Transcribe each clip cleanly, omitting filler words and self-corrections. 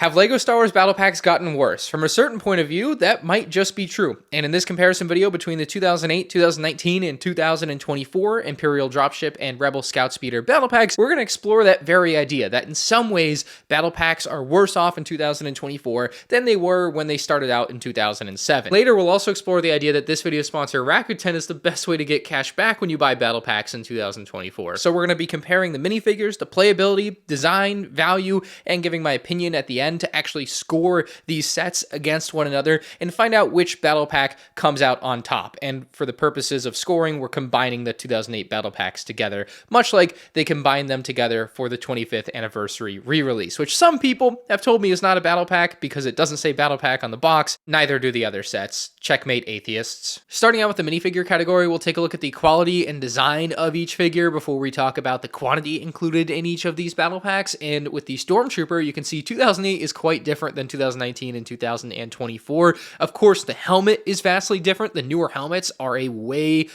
Have LEGO Star Wars Battle Packs gotten worse? From a certain point of view, that might just be true. And in this comparison video between the 2008, 2019, and 2024 Imperial Dropship and Rebel Scout Speeder Battle Packs, we're going to explore that very idea, that in some ways, Battle Packs are worse off in 2024 than they were when they started out in 2007. Later, we'll also explore the idea that this video sponsor, Rakuten, is the best way to get cash back when you buy Battle Packs in 2024. So we're going to be comparing the minifigures, the playability, design, value, and giving my opinion at the end to actually score these sets against one another and find out which battle pack comes out on top. And for the purposes of scoring, we're combining the 2008 battle packs together, much like they combined them together for the 25th anniversary re-release, which some people have told me is not a battle pack because it doesn't say battle pack on the box. Neither do the other sets. Checkmate, atheists. Starting out with the minifigure category, we'll take a look at the quality and design of each figure before we talk about the quantity included in each of these battle packs. And with the Stormtrooper, you can see 2008 is quite different than 2019 and 2024. Of course, the helmet is vastly different. The newer helmets are a way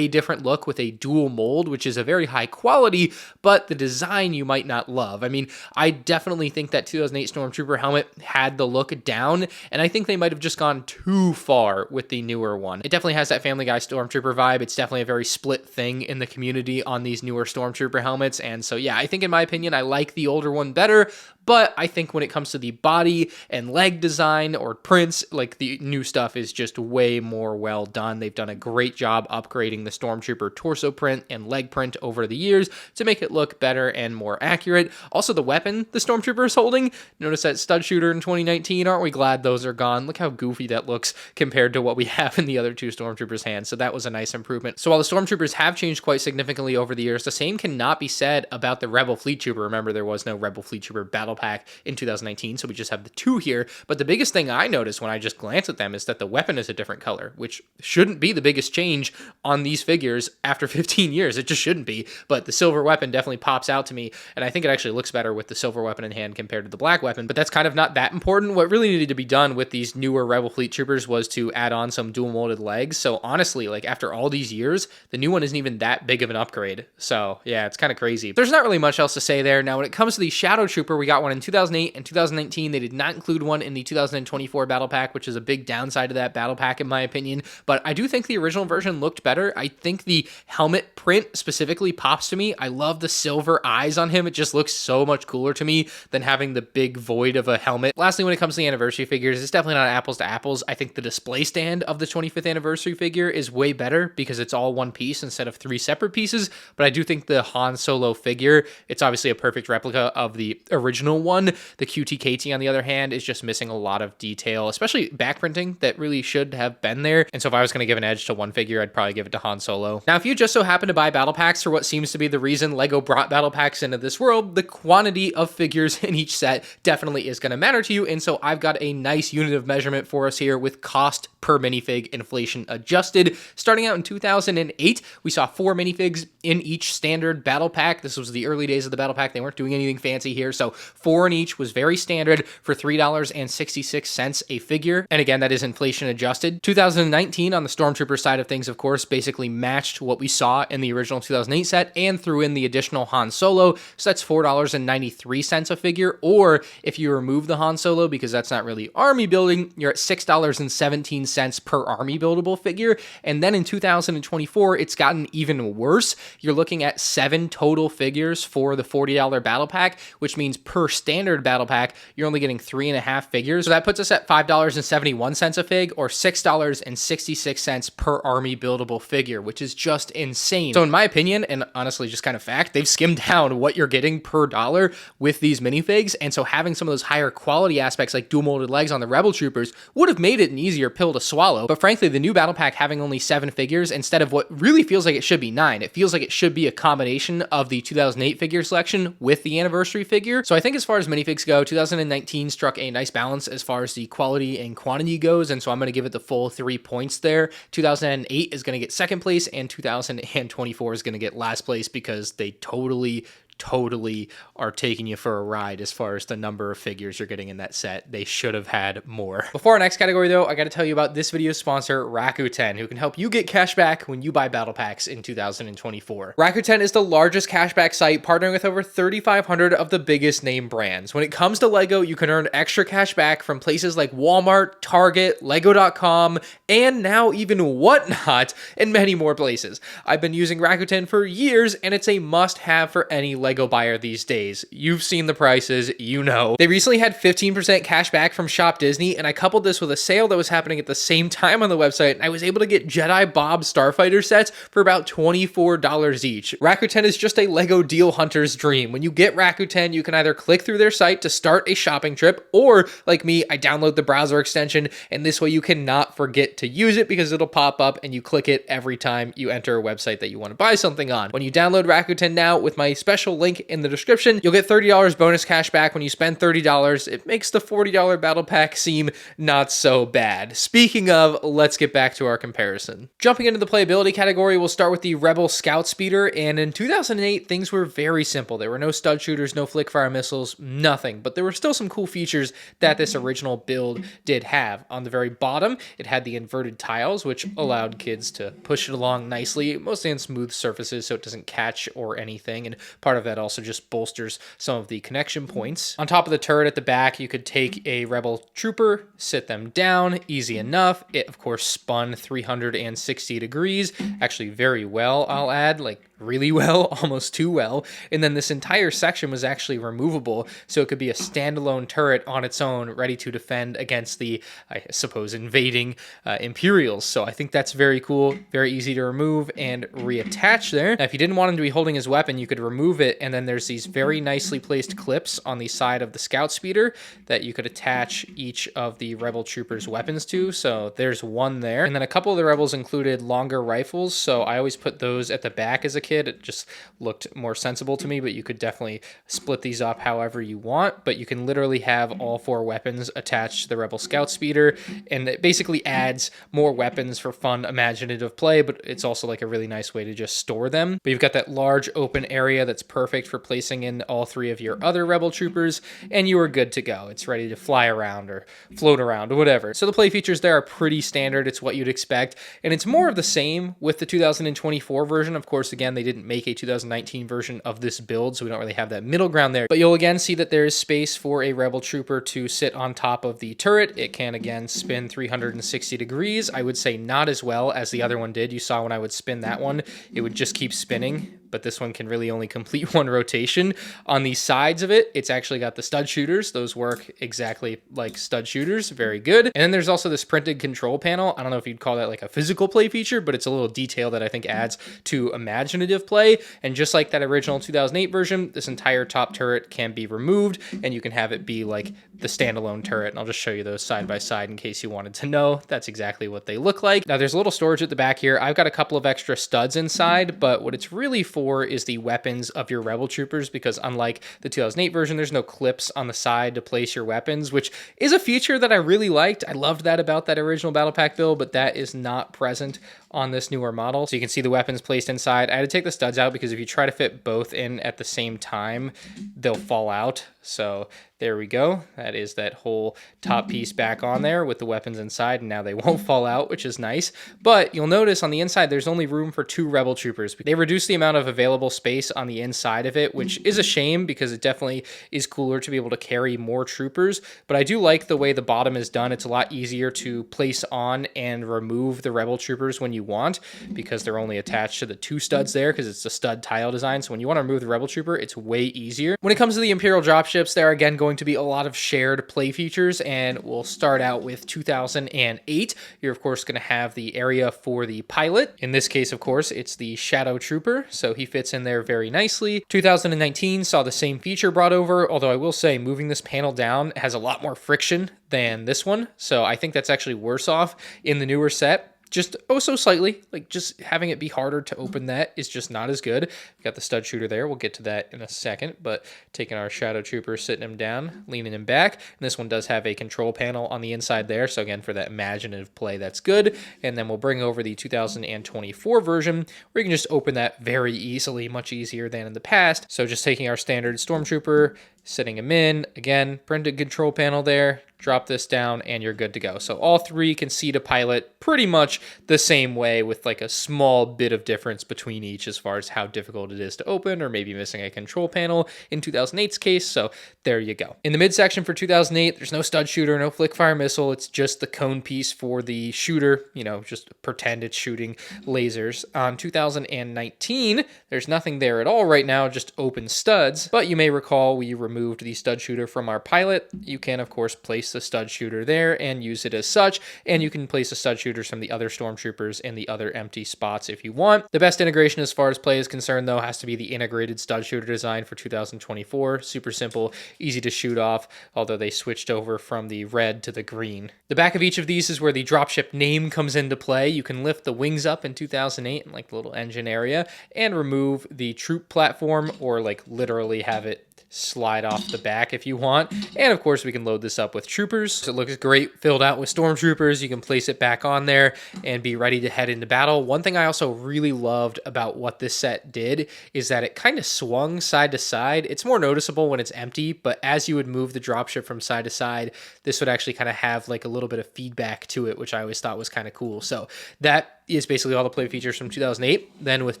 different look with a dual mold, which is a very high quality, but the design you might not love. I mean, I definitely think that 2008 Stormtrooper helmet had the look down, and I think they might have just gone too far with the newer one. It definitely has that Family Guy Stormtrooper vibe. It's definitely a very split thing in the community on these newer Stormtrooper helmets, and so yeah, I think in my opinion, I like the older one better, but I think when it comes to the body and leg design or prints, like the new stuff is just way more well done. They've done a great job upgrading the Stormtrooper torso print and leg print over the years to make it look better and more accurate. Also, the weapon the Stormtrooper is holding, notice that stud shooter in 2019, aren't we glad those are gone? Look how goofy that looks compared to what we have in the other two Stormtroopers' hands, so that was a nice improvement. So while the Stormtroopers have changed quite significantly over the years, the same cannot be said about the Rebel Fleet Trooper. Remember, there was no Rebel Fleet Trooper battle pack in 2019, so we just have the two here. But the biggest thing I noticed when I just glance at them is that the weapon is a different color, which shouldn't be the biggest change on these figures after 15 years. It just shouldn't be, but the silver weapon definitely pops out to me, and I think it actually looks better with the silver weapon in hand compared to the black weapon, but that's kind of not that important. What really needed to be done with these newer Rebel Fleet Troopers was to add on some dual molded legs. So honestly, like after all these years, the new one isn't even that big of an upgrade. So yeah, it's kind of crazy. There's not really much else to say there. Now, when it comes to the Shadow Trooper, we got one in 2008 and 2019. They did not include one in the 2024 battle pack, which is a big downside of that battle pack in my opinion, but I do think the original version looked better. I think the helmet print specifically pops to me. I love the silver eyes on him. It just looks so much cooler to me than having the big void of a helmet. Lastly, when it comes to the anniversary figures, it's definitely not apples to apples. I think the display stand of the 25th anniversary figure is way better because it's all one piece instead of three separate pieces, but I do think the Han Solo figure, it's obviously a perfect replica of the original one. The QTKT, on the other hand, is just missing a lot of detail, especially back printing that really should have been there. And so if I was going to give an edge to one figure, I'd probably give it to Han Solo. Now, if you just so happen to buy battle packs for what seems to be the reason LEGO brought battle packs into this world, the quantity of figures in each set definitely is going to matter to you. And so I've got a nice unit of measurement for us here with cost per minifig inflation adjusted. Starting out in 2008, we saw 4 minifigs in each standard battle pack. This was the early days of the battle pack. They weren't doing anything fancy here. So 4 in each was very standard for $3.66 a figure. And again, that is inflation adjusted. 2019 on the Stormtrooper side of things, of course, basically matched what we saw in the original 2008 set and threw in the additional Han Solo. So that's $4.93 a figure. Or if you remove the Han Solo, because that's not really army building, you're at $6.17 per army buildable figure. And then in 2024, it's gotten even worse. You're looking at 7 total figures for the $40 battle pack, which means per standard battle pack, you're only getting 3.5 figures. So that puts us at $5.71 a fig, or $6.66 per army buildable figure, which is just insane. So in my opinion, and honestly just kind of fact, they've skimmed down what you're getting per dollar with these minifigs. And so having some of those higher quality aspects like dual molded legs on the Rebel Troopers would have made it an easier pill to swallow. But frankly, the new battle pack having only 7 figures instead of what really feels like it should be 9. It feels like it should be a combination of the 2008 figure selection with the anniversary figure. So I think as far as minifigs go, 2019 struck a nice balance as far as the quality and quantity goes, and so I'm going to give it the full 3 points there. 2008 is going to get second place, and 2024 is going to get last place because they totally totally are taking you for a ride as far as the number of figures you're getting in that set. They should have had more. Before our next category though, I got to tell you about this video's sponsor, Rakuten, who can help you get cash back when you buy battle packs in 2024. Rakuten is the largest cashback site, partnering with over 3,500 of the biggest name brands. When it comes to Lego, you can earn extra cash back from places like Walmart, Target, Lego.com, and now even Whatnot, and many more places. I've been using Rakuten for years, and it's a must-have for any Lego buyer these days. You've seen the prices, you know. They recently had 15% cash back from Shop Disney, and I coupled this with a sale that was happening at the same time on the website, and I was able to get Jedi Bob Starfighter sets for about $24 each. Rakuten is just a Lego deal hunter's dream. When you get Rakuten, you can either click through their site to start a shopping trip, or, like me, I download the browser extension, and this way you cannot forget to use it because it'll pop up and you click it every time you enter a website that you want to buy something on. When you download Rakuten now with my special link in the description, you'll get $30 bonus cash back when you spend $30. It makes the $40 battle pack seem not so bad. Speaking of, let's get back to our comparison. Jumping into the playability category, we'll start with the Rebel Scout Speeder, and in 2008, things were very simple. There were no stud shooters, no flick fire missiles, nothing, but there were still some cool features that this original build did have. On the very bottom, it had the inverted tiles, which allowed kids to push it along nicely, mostly on smooth surfaces so it doesn't catch or anything, and part of that also just bolsters some of the connection points. On top of the turret at the back, you could take a Rebel trooper, sit them down, easy enough. It, of course, spun 360 degrees, actually very well, I'll add, like really well, almost too well. And then this entire section was actually removable, so it could be a standalone turret on its own, ready to defend against the, I suppose, invading Imperials. So I think that's very cool, very easy to remove and reattach there. Now, if you didn't want him to be holding his weapon, you could remove it, and then there's these very nicely placed clips on the side of the Scout Speeder that you could attach each of the Rebel Troopers' weapons to. So there's one there. And then a couple of the Rebels included longer rifles, so I always put those at the back as a kid. It just looked more sensible to me, but you could definitely split these up however you want. But you can literally have all 4 weapons attached to the Rebel Scout Speeder, and it basically adds more weapons for fun, imaginative play, but it's also like a really nice way to just store them. But you've got that large open area that's perfect for placing in all 3 of your other Rebel Troopers, and you are good to go. It's ready to fly around or float around or whatever. So the play features there are pretty standard. It's what you'd expect, and it's more of the same with the 2024 version. Of course, again, they didn't make a 2019 version of this build, so we don't really have that middle ground there. But you'll again see that there is space for a Rebel Trooper to sit on top of the turret. It can again spin 360 degrees. I would say not as well as the other one did. You saw when I would spin that one, it would just keep spinning, but this one can really only complete one rotation. On the sides of it, it's actually got the stud shooters. Those work exactly like stud shooters. Very good. And then there's also this printed control panel. I don't know if you'd call that like a physical play feature, but it's a little detail that I think adds to imaginative play. And just like that original 2008 version, this entire top turret can be removed, and you can have it be like the standalone turret. And I'll just show you those side by side in case you wanted to know. That's exactly what they look like. Now, there's a little storage at the back here. I've got a couple of extra studs inside, but what it's really for is the weapons of your Rebel Troopers, because unlike the 2008 version, there's no clips on the side to place your weapons, which is a feature that I really liked. I loved that about that original Battle Pack build, but that is not present on this newer model. So you can see the weapons placed inside. I had to take the studs out because if you try to fit both in at the same time, they'll fall out. So there we go. That is that whole top piece back on there with the weapons inside, and now they won't fall out, which is nice. But you'll notice on the inside, there's only room for 2 Rebel Troopers. They reduced the amount of available space on the inside of it, which is a shame because it definitely is cooler to be able to carry more troopers. But I do like the way the bottom is done. It's a lot easier to place on and remove the Rebel Troopers when you want, because they're only attached to the 2 studs there because it's a stud tile design. So when you want to remove the Rebel Trooper, it's way easier. When it comes to the Imperial Dropships, there are again going to be a lot of shared play features, and we'll start out with 2008. You're of course going to have the area for the pilot. In this case, of course, it's the Shadow Trooper, so he fits in there very nicely. 2019 saw the same feature brought over, although I will say moving this panel down has a lot more friction than this one, so I think that's actually worse off in the newer set. just oh so slightly. Like just having it be harder to open that is just not as good. We got the stud shooter there. We'll get to that in a second, but taking our Shadow Trooper, sitting him down, leaning him back. And this one does have a control panel on the inside there. So again, for that imaginative play, that's good. And then we'll bring over the 2024 version where you can just open that very easily, much easier than in the past. So just taking our standard Stormtrooper, sitting him in, again, printed control panel there, drop this down, and you're good to go. So all three can see to pilot pretty much the same way with like a small bit of difference between each as far as how difficult it is to open or maybe missing a control panel in 2008's case. So there you go. In the midsection for 2008, there's no stud shooter, no flick fire missile. It's just the cone piece for the shooter, you know, just pretend it's shooting lasers. On 2019, there's nothing there at all right now, just open studs. But you may recall we removed the stud shooter from our pilot. You can, of course, place the stud shooter there and use it as such, and you can place the stud shooters from the other stormtroopers in the other empty spots if you want. The best integration as far as play is concerned, though, has to be the integrated stud shooter design for 2024. Super simple, easy to shoot off, although they switched over from the red to the green. The back of each of these is where the dropship name comes into play. You can lift the wings up in 2008 in like the little engine area and remove the troop platform, or like literally have it slide off the back if you want. And of course we can load this up with troopers. So it looks great filled out with stormtroopers. You can place it back on there and be ready to head into battle. One thing I also really loved about what this set did is that it kind of swung side to side. It's more noticeable when it's empty, but as you would move the dropship from side to side, this would actually kind of have like a little bit of feedback to it, which I always thought was kind of cool. So that is basically all the play features from 2008. Then with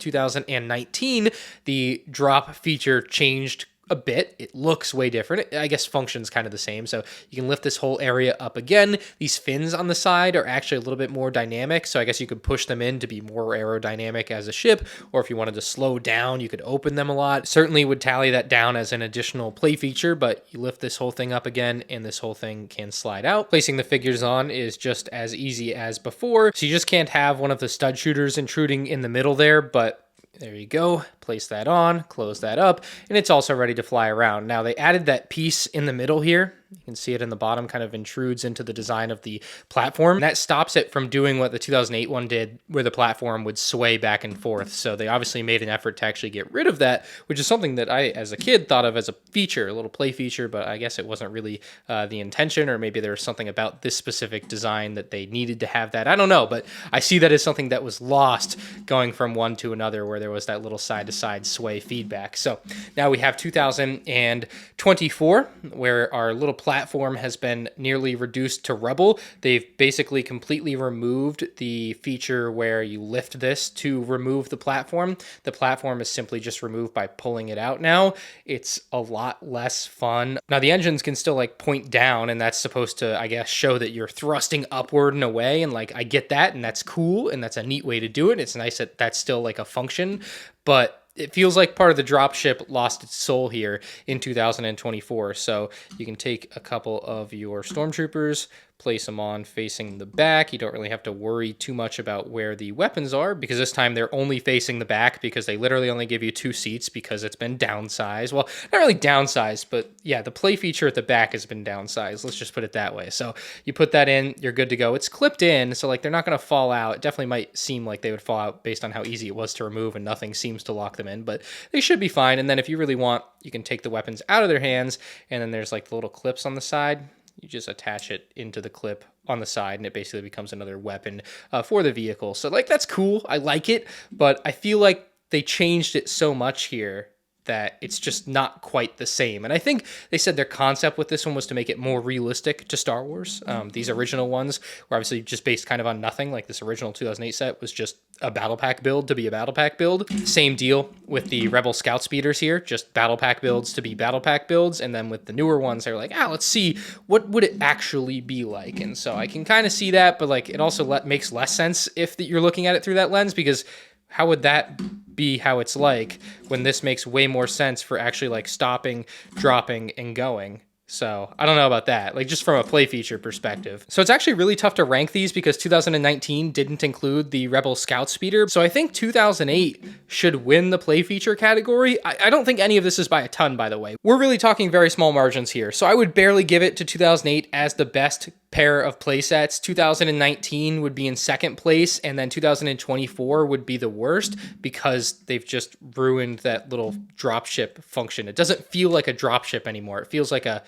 2019, the drop feature changed a bit. It looks way different. I guess function's kind of the same. So you can lift this whole area up again. These fins on the side are actually a little bit more dynamic. So I guess you could push them in to be more aerodynamic as a ship, or if you wanted to slow down, you could open them a lot. Certainly would tally that down as an additional play feature, but you lift this whole thing up again and this whole thing can slide out. Placing the figures on is just as easy as before. So you just can't have one of the stud shooters intruding in the middle there, but there you go. Place that on, close that up, and it's also ready to fly around. Now, they added that piece in the middle here. You can see it in the bottom, kind of intrudes into the design of the platform. And that stops it from doing what the 2008 one did, where the platform would sway back and forth. So they obviously made an effort to actually get rid of that, which is something that I, as a kid, thought of as a feature, a little play feature, but I guess it wasn't really the intention, or maybe there was something about this specific design that they needed to have that. I don't know, but I see that as something that was lost going from one to another, where there was that little side-to-side sway feedback. So now we have 2024, where our little platform has been nearly reduced to rubble. They've basically completely removed the feature where you lift this to remove the platform. The platform is simply just removed by pulling it out now. It's a lot less fun. Now the engines can still like point down, and that's supposed to, I guess, show that you're thrusting upward and away, and like I get that, and that's cool, and that's a neat way to do it. It's nice that that's still like a function, but it feels like part of the dropship lost its soul here in 2024. So you can take a couple of your stormtroopers, place them on facing the back. You don't really have to worry too much about where the weapons are, because this time they're only facing the back, because they literally only give you 2 seats because it's been downsized. Well, not really downsized, but yeah, the play feature at the back has been downsized. Let's just put it that way. So you put that in, you're good to go. It's clipped in, so like they're not going to fall out. It definitely might seem like they would fall out based on how easy it was to remove and nothing seems to lock them in, but they should be fine. And then if you really want, you can take the weapons out of their hands, and then there's like the little clips on the side. You just attach it into the clip on the side, and it basically becomes another weapon for the vehicle. So like, that's cool. I like it, but I feel like they changed it so much here that it's just not quite the same. And I think they said their concept with this one was to make it more realistic to Star Wars. These original ones were obviously just based kind of on nothing. Like this original 2008 set was just a battle pack build to be a battle pack build. Same deal with the Rebel Scout Speeders here, just battle pack builds to be battle pack builds. And then with the newer ones, they're like, let's see, what would it actually be like? And so I can kind of see that, but like it also makes less sense if you're looking at it through that lens, because how would that be how it's like when this makes way more sense for actually like stopping, dropping, and going? So I don't know about that, like just from a play feature perspective. So it's actually really tough to rank these because 2019 didn't include the Rebel Scout Speeder. So I think 2008 should win the play feature category. I don't think any of this is by a ton, by the way. We're really talking very small margins here. So I would barely give it to 2008 as the best pair of playsets. 2019 would be in second place, and then 2024 would be the worst because they've just ruined that little dropship function. It doesn't feel like a dropship anymore. It feels like a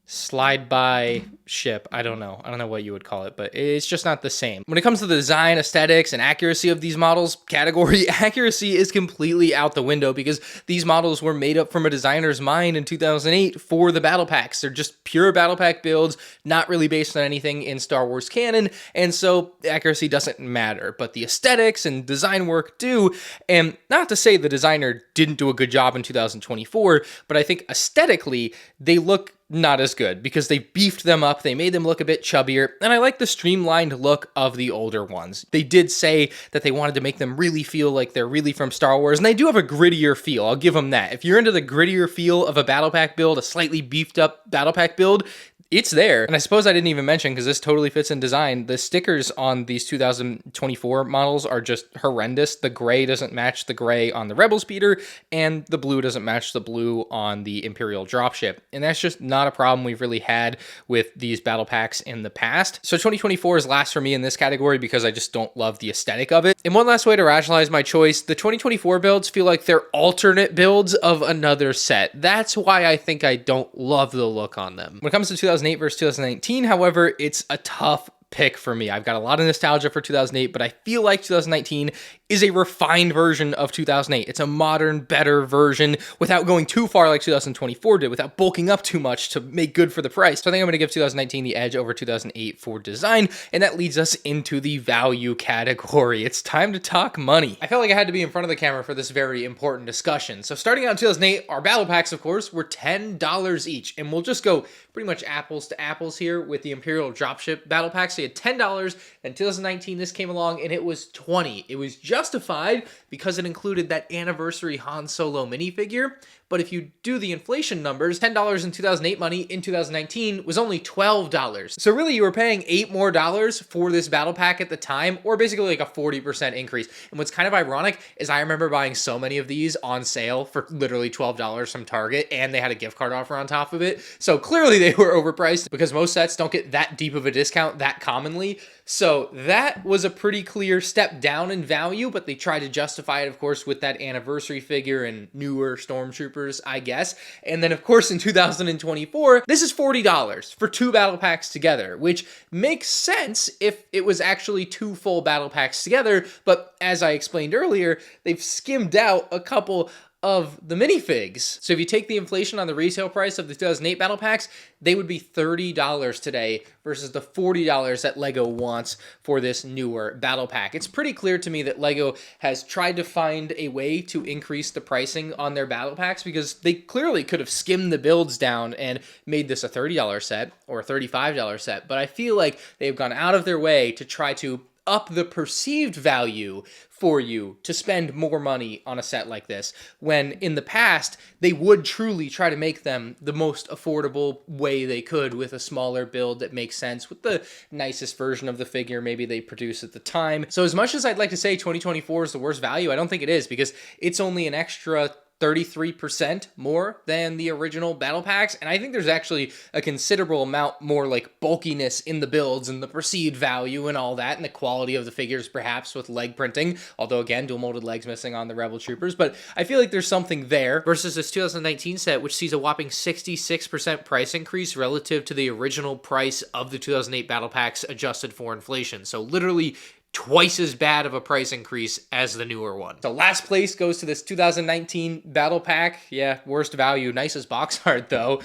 slide by ship. I don't know what you would call it, but it's just not the same. When it comes to the design, aesthetics, and accuracy of these models, category accuracy is completely out the window because these models were made up from a designer's mind in 2008 for the battle packs. They're just pure battle pack builds, not really based on anything in Star Wars canon, and so accuracy doesn't matter, but the aesthetics and design work do. And not to say the designer didn't do a good job in 2024, but I think aesthetically they look not as good because they beefed them up. They made them look a bit chubbier. And I like the streamlined look of the older ones. They did say that they wanted to make them really feel like they're really from Star Wars. And they do have a grittier feel. I'll give them that. If you're into the grittier feel of a battle pack build, a slightly beefed up battle pack build, it's there. And I suppose I didn't even mention, because this totally fits in design, the stickers on these 2024 models are just horrendous. The gray doesn't match the gray on the Rebel speeder, and the blue doesn't match the blue on the Imperial dropship. And that's just not a problem we've really had with these battle packs in the past. So 2024 is last for me in this category because I just don't love the aesthetic of it. And one last way to rationalize my choice, the 2024 builds feel like they're alternate builds of another set. That's why I think I don't love the look on them. When it comes to 2008 versus 2019, however, it's a tough pick for me. I've got a lot of nostalgia for 2008, but I feel like 2019 is a refined version of 2008. It's a modern, better version without going too far like 2024 did, without bulking up too much to make good for the price. So I think I'm going to give 2019 the edge over 2008 for design, and that leads us into the value category. It's time to talk money. I felt like I had to be in front of the camera for this very important discussion. So starting out in 2008, our battle packs, of course, were $10 each, and we'll just go pretty much apples to apples here with the Imperial dropship battle packs. So you had $10, and 2019 this came along and it was $20. It was justified because it included that anniversary Han Solo minifigure. But if you do the inflation numbers, $10 in 2008 money in 2019 was only $12. So really you were paying $8 more for this battle pack at the time, or basically like a 40% increase. And what's kind of ironic is I remember buying so many of these on sale for literally $12 from Target, and they had a gift card offer on top of it. So clearly they were overpriced because most sets don't get that deep of a discount that commonly. So that was a pretty clear step down in value, but they tried to justify it, of course, with that anniversary figure and newer stormtroopers, I guess. And then, of course, in 2024, this is $40 for two battle packs together, which makes sense if it was actually two full battle packs together. But as I explained earlier, they've skimmed out a couple of the minifigs. So if you take the inflation on the retail price of the 2008 battle packs, they would be $30 today versus the $40 that LEGO wants for this newer battle pack. It's pretty clear to me that LEGO has tried to find a way to increase the pricing on their battle packs because they clearly could have skimmed the builds down and made this a $30 set or a $35 set, but I feel like they've gone out of their way to try to up the perceived value for you to spend more money on a set like this, when in the past they would truly try to make them the most affordable way they could with a smaller build that makes sense with the nicest version of the figure maybe they produce at the time. So as much as I'd like to say 2024 is the worst value, I don't think it is, because it's only an extra 33% more than the original battle packs, and I think there's actually a considerable amount more like bulkiness in the builds and the perceived value and all that, and the quality of the figures perhaps with leg printing, although again dual molded legs missing on the Rebel Troopers, but I feel like there's something there versus this 2019 set, which sees a whopping 66% price increase relative to the original price of the 2008 battle packs adjusted for inflation. So literally twice as bad of a price increase as the newer one. So last place goes to this 2019 battle pack. Yeah, worst value, nicest box art though.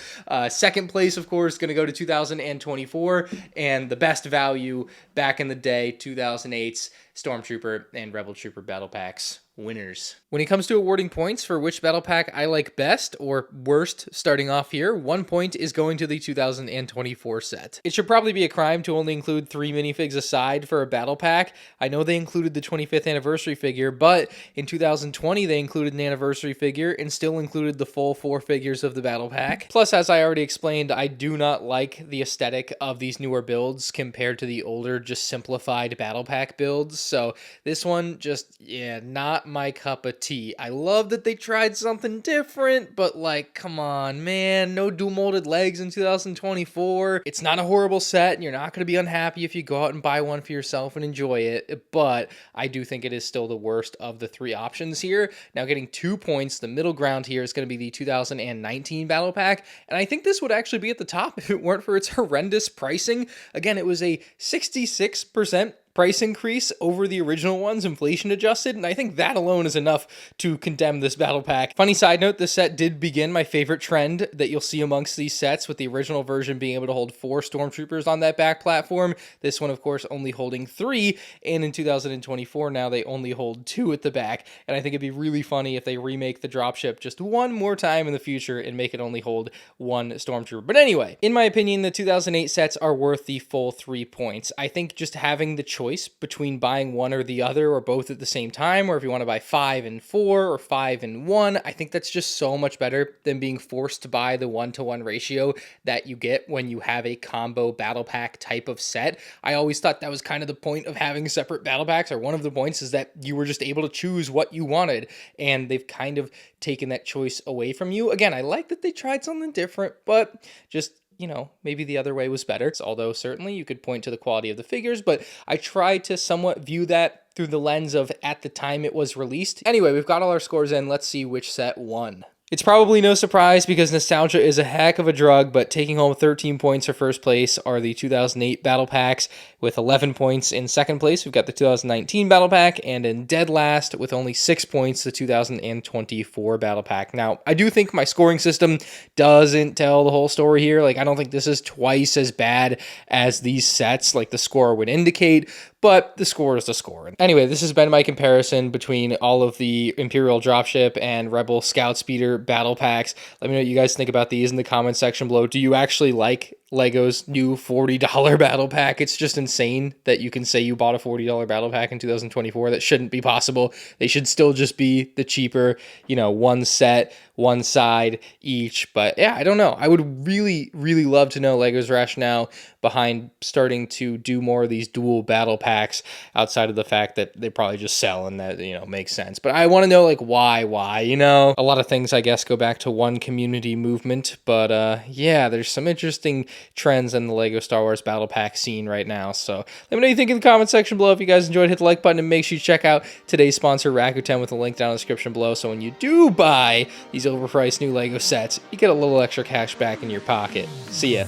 Second place, of course, going to go to 2024, and the best value back in the day, 2008's Stormtrooper and Rebel Trooper battle packs winners. When it comes to awarding points for which battle pack I like best or worst, starting off here, 1 point is going to the 2024 set. It should probably be a crime to only include 3 minifigs aside for a battle pack. I know they included the 25th anniversary figure, but in 2020 they included an anniversary figure and still included the full 4 figures of the battle pack. Plus, as I already explained, I do not like the aesthetic of these newer builds compared to the older, just simplified battle pack builds. So this one just, yeah, not my cup of tea. I love that they tried something different, but like, come on, man, no dual molded legs in 2024. It's not a horrible set, and you're not going to be unhappy if you go out and buy one for yourself and enjoy it, but I do think it is still the worst of the three options here. Now, getting 2 points, the middle ground here is going to be the 2019 Battle Pack, and I think this would actually be at the top if it weren't for its horrendous pricing. Again, it was a 66% price increase over the original ones, inflation adjusted, and I think that alone is enough to condemn this battle pack. Funny side note, this set did begin my favorite trend that you'll see amongst these sets, with the original version being able to hold 4 stormtroopers on that back platform. This one, of course, only holding 3, and in 2024 now they only hold 2 at the back, and I think it'd be really funny if they remake the dropship just one more time in the future and make it only hold 1 stormtrooper. But anyway, in my opinion, the 2008 sets are worth the full 3 points. I think just having the choice between buying one or the other, or both at the same time, or if you want to buy 5 and 4 or 5 and 1, I think that's just so much better than being forced to buy the 1-to-1 ratio that you get when you have a combo battle pack type of set. I always thought that was kind of the point of having separate battle packs, or one of the points is that you were just able to choose what you wanted, and they've kind of taken that choice away from you. Again, I like that they tried something different, but just, you know, maybe the other way was better. Although certainly you could point to the quality of the figures, but I try to somewhat view that through the lens of at the time it was released. Anyway, we've got all our scores in. Let's see which set won. It's probably no surprise because nostalgia is a heck of a drug, but taking home 13 points for first place are the 2008 Battle Packs, with 11 points in second place. We've got the 2019 Battle Pack, and in dead last with only 6 points, the 2024 Battle Pack. Now, I do think my scoring system doesn't tell the whole story here. Like, I don't think this is twice as bad as these sets, like the score would indicate, but the score is the score. Anyway, this has been my comparison between all of the Imperial Dropship and Rebel Scout Speeder battle packs. Let me know what you guys think about these in the comment section below. Do you actually like Lego's new $40 battle pack? It's just insane that you can say you bought a $40 battle pack in 2024. That shouldn't be possible. They should still just be the cheaper, you know, one set, one side each. But yeah, I don't know. I would really, really love to know Lego's rationale behind starting to do more of these dual battle packs, outside of the fact that they probably just sell and that, you know, makes sense. But I want to know, like, why, you know? A lot of things, I guess, go back to one community movement. But yeah, there's some interesting trends in the Lego Star Wars battle pack scene right now. So let me know what you think in the comment section below. If you guys enjoyed, hit the like button, and make sure you check out today's sponsor, Rakuten, with a link down in the description below. So when you do buy these overpriced new Lego sets, you get a little extra cash back in your pocket. See ya.